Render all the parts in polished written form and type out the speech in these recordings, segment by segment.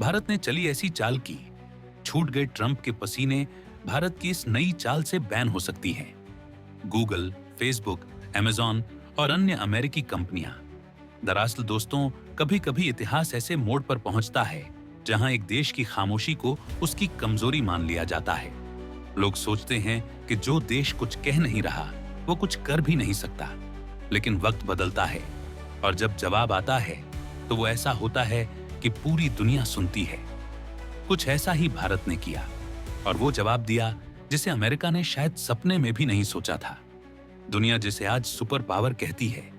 भारत ने चली ऐसी चाल की, छूट गए ट्रंप के पसीने। भारत की इस नई चाल से बैन हो सकती है। गूगल, फेसबुक, अमेज़न और अन्य अमेरिकी कंपनियां। दरअसल दोस्तों, कभी-कभी इतिहास ऐसे मोड़ पर पहुंचता है जहां एक देश की खामोशी को उसकी कमजोरी मान लिया जाता है। लोग सोचते हैं कि जो देश कुछ कह नहीं रहा, वो कुछ कर भी नहीं सकता। लेकिन वक्त बदलता है और जब जवाब आता है तो वो ऐसा होता है कि पूरी दुनिया सुनती है। कुछ ऐसा ही भारत ने किया और वो जवाब दिया जिसे अमेरिका ने शायद सपने में भी नहीं सोचा था। दुनिया जिसे आज सुपर पावर कहती है,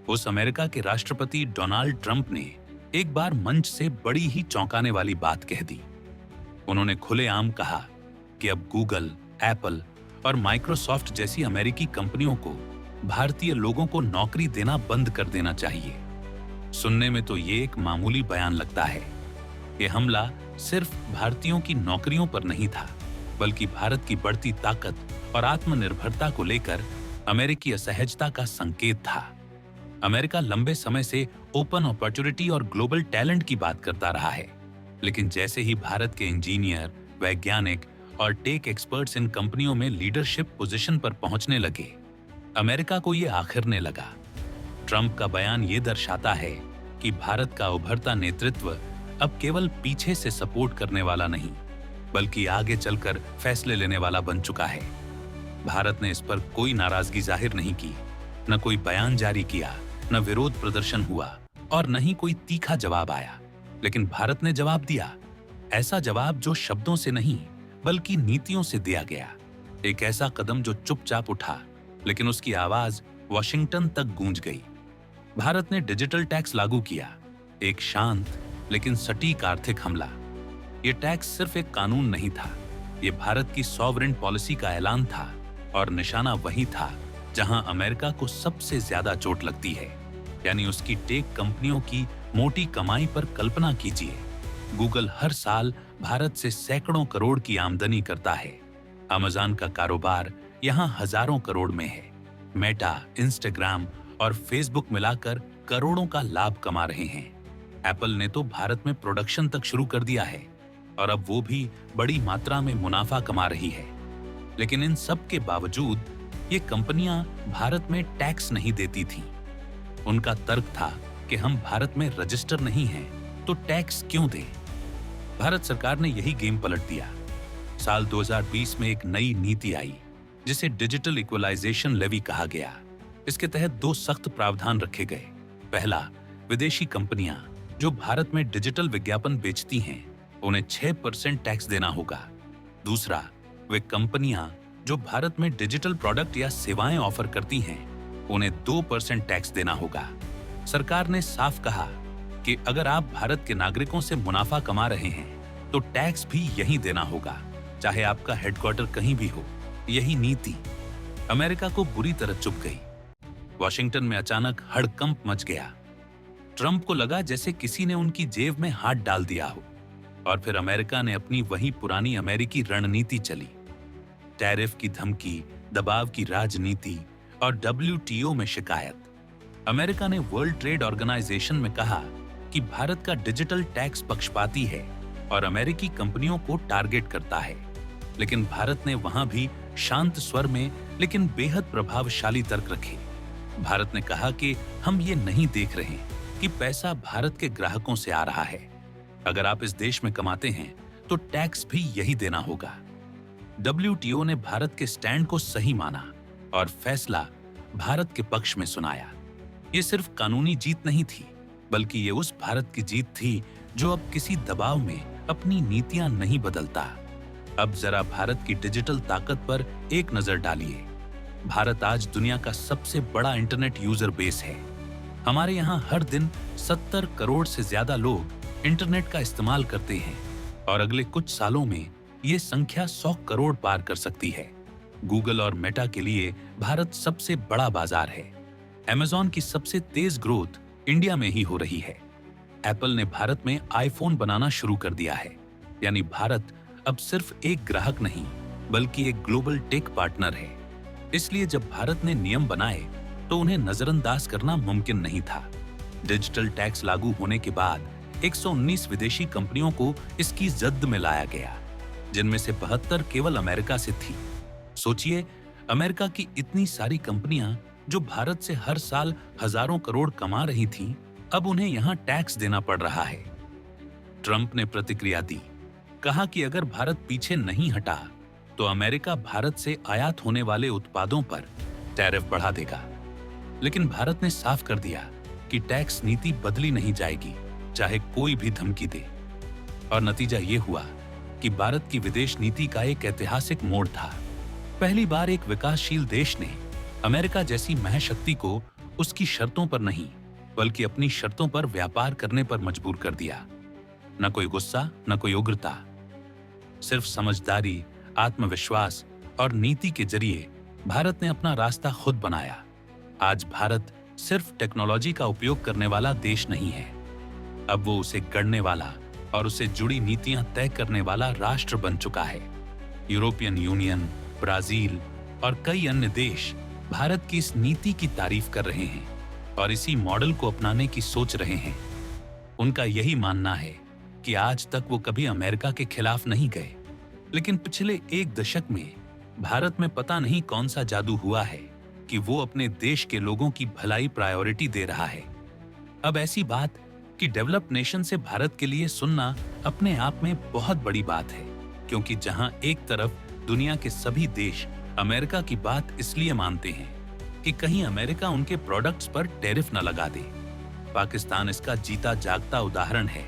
उस अमेरिका के राष्ट्रपति डोनाल्ड ट्रंप ने एक बार मंच से बड़ी ही चौंकाने वाली बात कह दी। उन्होंने खुलेआम कहा कि अब गूगल, एप्पल और माइक्रोसॉफ्ट जैसी अमेरिकी कंपनियों को भारतीय लोगों को नौकरी देना बंद कर देना चाहिए। सुनने में तो ये एक मामूली बयान लगता है। ये हमला सिर्फ भारतीयों की नौकरियों पर नहीं था, बल्कि भारत की बढ़ती ताकत और आत्मनिर्भरता को लेकर अमेरिकी असहजता का संकेत था। अमेरिका लंबे समय से ओपन अपॉर्चुनिटी और ग्लोबल टैलेंट की बात करता रहा है, लेकिन जैसे ही भारत के इंजीनियर, वैज्ञानिक और टेक एक्सपर्ट्स इन कंपनियों में लीडरशिप पोजीशन पर पहुंचने लगे, अमेरिका को ये आखिरने लगा। ट्रंप का बयान ये दर्शाता है कि भारत का उभरता नेतृत्व अब केवल पीछे से सपोर्ट करने वाला नहीं, बल्कि आगे चलकर फैसले लेने वाला बन चुका है। भारत ने इस पर कोई नाराजगी जाहिर नहीं की, न कोई बयान जारी किया, न विरोध प्रदर्शन हुआ और न ही कोई तीखा जवाब आया। लेकिन भारत ने जवाब दिया, ऐसा जवाब जो शब्दों से नहीं बल्कि नीतियों से दिया गया। एक ऐसा कदम जो चुपचाप उठा, लेकिन उसकी आवाज वॉशिंगटन तक गूंज गई। भारत ने डिजिटल टैक्स लागू किया, एक शांत लेकिन सटीक आर्थिक हमला। यह टैक्स सिर्फ एक कानून नहीं था, यह भारत की सॉवरेन पॉलिसी का ऐलान था और निशाना वही था जहां अमेरिका को सबसे ज्यादा चोट लगती है, यानी उसकी टेक कंपनियों की मोटी कमाई पर। कल्पना कीजिए, गूगल हर साल भारत से सैकड़ों करोड़ की आमदनी करता है। अमेज़न का कारोबार यहां हजारों करोड़ में है। मेटा, इंस्टाग्राम और फेसबुक मिलाकर करोड़ों का लाभ कमा रहे हैं। एप्पल ने तो भारत में प्रोडक्शन तक शुरू कर दिया है और अब वो भी बड़ी मात्रा में मुनाफा कमा रही है। लेकिन इन सब के बावजूद ये कंपनियां भारत में टैक्स नहीं देती थीं। उनका तर्क था कि हम भारत में रजिस्टर नहीं हैं, तो टैक्स क्यों दें? भारत सरकार ने यही गेम पलट दिया। साल 2020 में एक नई नीति आई जिसे डिजिटल इक्वलाइजेशन लेवी कहा गया। इसके तहत दो सख्त प्रावधान रखे गए। पहला, विदेशी कंपनियां जो भारत में डिजिटल विज्ञापन बेचती हैं, उन्हें 6% टैक्स देना होगा। दूसरा, वे कंपनियां जो भारत में डिजिटल प्रोडक्ट या सेवाएं ऑफर करती हैं, उन्हें 2% टैक्स देना होगा। सरकार ने साफ कहा कि अगर आप भारत के नागरिकों से मुनाफा कमा रहे हैं, तो टैक्स भी यहीं देना होगा, चाहे आपका हेडक्वार्टर कहीं भी हो। यही नीति अमेरिका को बुरी तरह चुभ गई। वॉशिंगटन में अचानक हड़कंप मच गया। ट्रंप को लगा जैसे किसी ने उनकी जेब में हाथ डाल दिया हो। और फिर अमेरिका ने अपनी वही पुरानी अमेरिकी रणनीति चली। टैरिफ की धमकी, दबाव की राजनीति और WTO में शिकायत। अमेरिका ने वर्ल्ड ट्रेड ऑर्गेनाइजेशन में कहा कि भारत का डिजिटल टैक्स पक्षपाती है और अमेरिकी कंपनियों को टारगेट करता है। लेकिन भारत ने वहां भी शांत स्वर में लेकिन बेहद प्रभावशाली तर्क रखे। भारत ने कहा कि हम ये नहीं देख रहे कि पैसा भारत के ग्राहकों से आ रहा है। अगर आप इस देश में कमाते हैं तो टैक्स भी यही देना होगा। WTO ने भारत के स्टैंड को सही माना और फैसला भारत के पक्ष में सुनाया। ये सिर्फ कानूनी जीत नहीं थी, बल्कि ये उस भारत की जीत थी जो अब किसी दबाव में अपनी नीतियां नहीं बदलता। अब जरा भारत की डिजिटल ताकत पर एक नजर डालिए। भारत आज दुनिया का सबसे बड़ा इंटरनेट यूजर बेस है। हमारे यहाँ हर दिन 70 करोड़ से ज्यादा लोग इंटरनेट का इस्तेमाल करते हैं और अगले कुछ सालों में ये संख्या 100 करोड़ पार कर सकती है। गूगल और मेटा के लिए भारत सबसे बड़ा बाजार है। अमेज़न की सबसे तेज ग्रोथ इंडिया में ही हो रही है। एप्पल ने भारत में आईफोन बनाना शुरू कर दिया है। यानी भारत अब सिर्फ एक ग्राहक नहीं, बल्कि एक ग्लोबल टेक पार्टनर है। इसलिए जब भारत ने नियम बनाए तो उन्हें नजरअंदाज करना मुमकिन नहीं था। डिजिटल टैक्स लागू होने के बाद 119 विदेशी कंपनियों को इसकी जद में लाया गया, जिनमें से 72 केवल अमेरिका से थी। सोचिए, अमेरिका की इतनी सारी कंपनियां जो भारत से हर साल हजारों करोड़ कमा रही थीं, अब उन्हें यहां टैक्स देना पड़ रहा है। ट्रंप ने प्रतिक्रिया दी, कहा कि अगर भारत पीछे नहीं हटा तो अमेरिका भारत से आयात होने वाले उत्पादों पर टैरिफ बढ़ा देगा। लेकिन भारत ने साफ कर दिया कि टैक्स नीति बदली नहीं जाएगी, चाहे कोई भी धमकी दे। और नतीजा ये हुआ कि भारत की विदेश नीति का एक ऐतिहासिक मोड़ था। पहली बार एक विकासशील देश ने अमेरिका जैसी महाशक्ति को उसकी शर्तों पर नहीं, बल्कि अपनी शर्तों पर व्यापार करने पर मजबूर कर दिया। न कोई गुस्सा, न कोई उग्रता, सिर्फ समझदारी, आत्मविश्वास और नीति के जरिए भारत ने अपना रास्ता खुद बनाया। आज भारत सिर्फ टेक्नोलॉजी का उपयोग करने वाला देश नहीं है, अब वो उसे गढ़ने वाला और उससे जुड़ी नीतियां तय करने वाला राष्ट्र बन चुका है। यूरोपियन यूनियन, ब्राजील और कई अन्य देश भारत की इस नीति की तारीफ कर रहे हैं और इसी मॉडल को अपनाने की सोच रहे हैं। उनका यही मानना है कि आज तक वो कभी अमेरिका के खिलाफ नहीं गए, लेकिन पिछले एक दशक में भारत में पता नहीं कौन सा जादू हुआ है कि वो अपने देश के लोगों की भलाई प्रायोरिटी दे रहा है। अब ऐसी बात कि डेवलप्ड नेशन से भारत के लिए सुनना अपने आप में बहुत बड़ी बात है, क्योंकि जहां एक तरफ दुनिया के सभी देश अमेरिका की बात इसलिए मानते हैं कि कहीं अमेरिका उनके प्रोडक्ट्स पर टैरिफ न लगा दे। पाकिस्तान इसका जीता जागता उदाहरण है,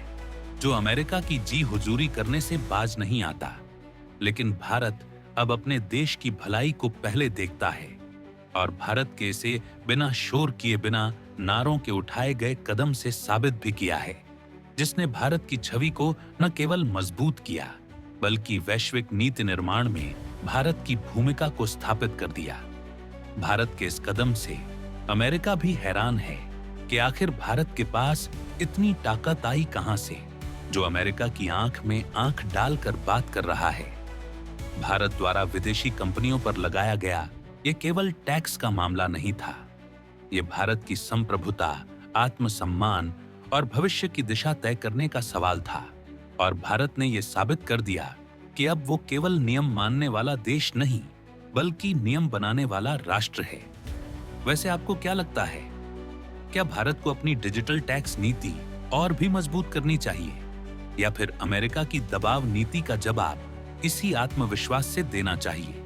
जो अमेरिका की जी हुजूरी करने से बाज नहीं आता। लेकिन भारत अब अपने देश की भलाई को पहले देखता है और भारत के इसे बिना शोर किए, बिना नारों के उठाए गए कदम से साबित भी किया है, जिसने भारत की छवि को न केवल मजबूत किया, बल्कि वैश्विक नीति निर्माण में भारत की भूमिका को स्थापित कर दिया। भारत के इस कदम से अमेरिका भी हैरान है कि आखिर भारत के पास इतनी ताकत आई कहां से, जो अमेरिका की आंख में आंख डालकर बात कर रहा है। भारत द्वारा विदेशी कंपनियों पर लगाया गया ये केवल टैक्स का मामला नहीं था, ये भारत की संप्रभुता, आत्मसम्मान और भविष्य की दिशा तय करने का सवाल था। और भारत ने ये साबित कर दिया कि अब वो केवल नियम मानने वाला देश नहीं, बल्कि नियम बनाने वाला राष्ट्र है। वैसे आपको क्या लगता है, क्या भारत को अपनी डिजिटल टैक्स नीति और भी मजबूत करनी चाहिए, या फिर अमेरिका की दबाव नीति का जवाब इसी आत्मविश्वास से देना चाहिए?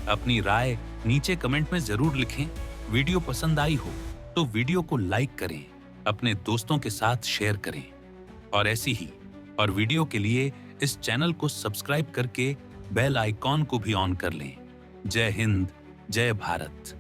अपनी राय नीचे कमेंट में जरूर लिखें। वीडियो पसंद आई हो तो वीडियो को लाइक करें, अपने दोस्तों के साथ शेयर करें और ऐसी ही और वीडियो के लिए इस चैनल को सब्सक्राइब करके बेल आइकॉन को भी ऑन कर लें। जय हिंद, जय भारत।